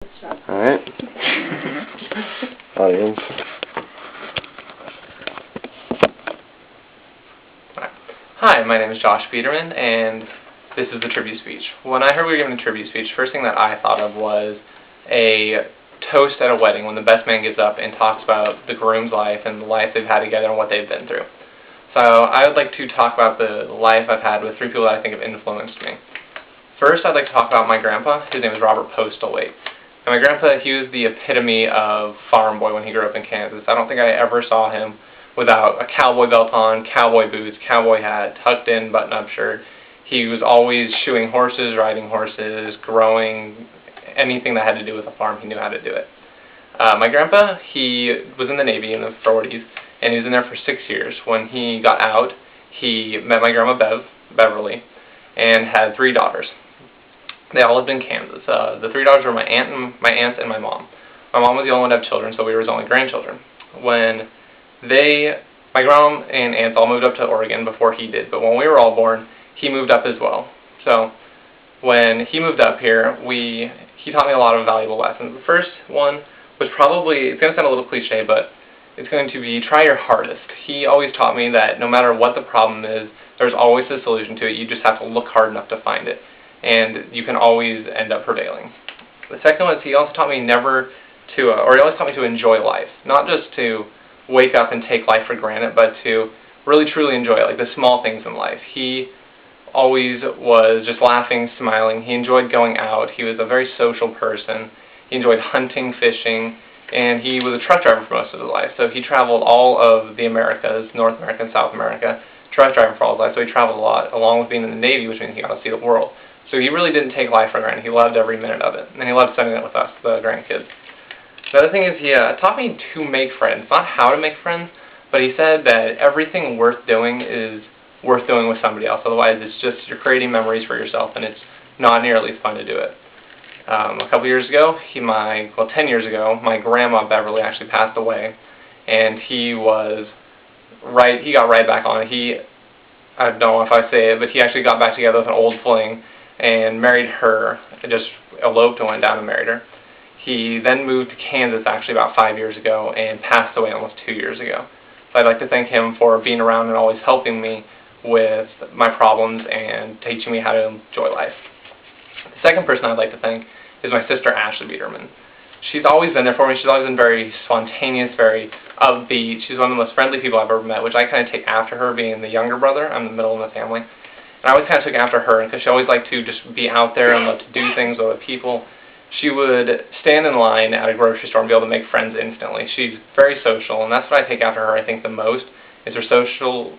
Alright. Audience. Hi, my name is Josh Biederman, and this is the tribute speech. When I heard we were giving a tribute speech, first thing that I thought of was a toast at a wedding when the best man gets up and talks about the groom's life and the life they've had together and what they've been through. So I would like to talk about the life I've had with three people that I think have influenced me. First, I'd like to talk about my grandpa. His name is Robert Postlewaite. And my grandpa, he was the epitome of farm boy when he grew up in Kansas. I don't think I ever saw him without a cowboy belt on, cowboy boots, cowboy hat, tucked in button-up shirt. He was always shoeing horses, riding horses, growing, anything that had to do with a farm, he knew how to do it. My grandpa, he was in the Navy in the 40s, and he was in there for 6 years. When he got out, he met my grandma Beverly, and had 3 daughters. They all lived in Kansas. The 3 daughters were my aunts and my mom. My mom was the only one to have children, so we were his only grandchildren. When my grandma and aunts all moved up to Oregon before he did, but when we were all born, he moved up as well. So when he moved up here, he taught me a lot of valuable lessons. The first one was probably, it's going to sound a little cliche, but it's going to be try your hardest. He always taught me that no matter what the problem is, there's always a solution to it. You just have to look hard enough to find it, and you can always end up prevailing. The second one is he also taught me he always taught me to enjoy life, not just to wake up and take life for granted, but to really truly enjoy it, like the small things in life. He always was just laughing, smiling. He enjoyed going out. He was a very social person. He enjoyed hunting, fishing, and he was a truck driver for most of his life. So he traveled all of the Americas, North America and South America, truck driving for all his life. So he traveled a lot, along with being in the Navy, which means he got to see the world. So he really didn't take life for granted. He loved every minute of it, and he loved spending it with us, the grandkids. The other thing is he taught me to make friends, not how to make friends, but he said that everything worth doing is worth doing with somebody else. Otherwise, it's just you're creating memories for yourself, and it's not nearly as fun to do it. A couple years ago, 10 years ago, my grandma Beverly actually passed away, and he got right back on it. I don't know if I say it, but he actually got back together with an old fling and married her, just eloped and went down and married her. He then moved to Kansas actually about 5 years ago and passed away almost 2 years ago. So I'd like to thank him for being around and always helping me with my problems and teaching me how to enjoy life. The second person I'd like to thank is my sister Ashley Biederman. She's always been there for me. She's always been very spontaneous, very upbeat. She's one of the most friendly people I've ever met, which I kind of take after her, being the younger brother. I'm the middle in the family. And I always kind of took after her because she always liked to just be out there and love to do things with other people. She would stand in line at a grocery store and be able to make friends instantly. She's very social, and that's what I take after her, I think, the most, is her social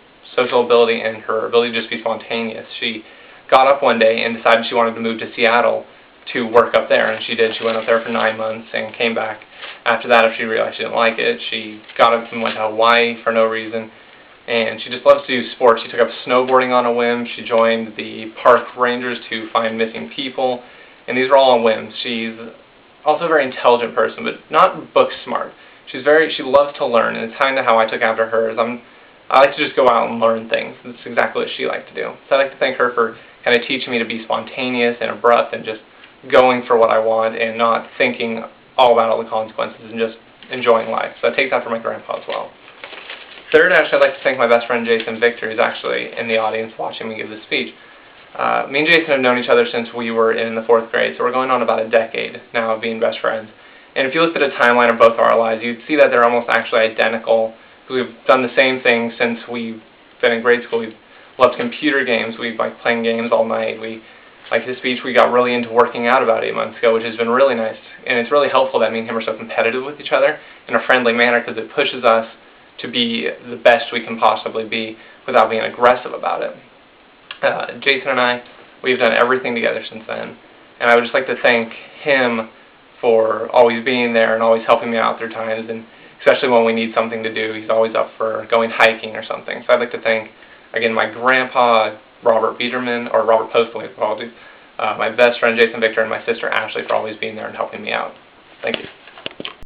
ability and her ability to just be spontaneous. She got up one day and decided she wanted to move to Seattle to work up there, and she did. She went up there for 9 months and came back after that after she realized she didn't like it. She got up and went to Hawaii for no reason, and she just loves to do sports. She took up snowboarding on a whim. She joined the park rangers to find missing people, and these were all on whims. She's also a very intelligent person, but not book smart. She loves to learn, and it's kind of how I took after her. I like to just go out and learn things. That's exactly what she liked to do. So I'd like to thank her for kind of teaching me to be spontaneous and abrupt and just going for what I want and not thinking all about all the consequences and just enjoying life. So I take that from my grandpa as well. Third, actually, I'd like to thank my best friend Jason Victor, who's actually in the audience watching me give this speech. Me and Jason have known each other since we were in the 4th grade, so we're going on about a decade now of being best friends. And if you looked at a timeline of both of our lives, you'd see that they're almost actually identical. We've done the same thing since we've been in grade school. We've loved computer games. We've liked playing games all night. Like his speech, we got really into working out about 8 months ago, which has been really nice. And it's really helpful that me and him are so competitive with each other in a friendly manner, because it pushes us to be the best we can possibly be without being aggressive about it. Jason and I, we've done everything together since then. And I would just like to thank him for always being there and always helping me out through times, and especially when we need something to do. He's always up for going hiking or something. So I'd like to thank, again, my grandpa, Robert Biederman, or Robert Postlewaite, apologies, my best friend Jason Victor, and my sister Ashley for always being there and helping me out. Thank you.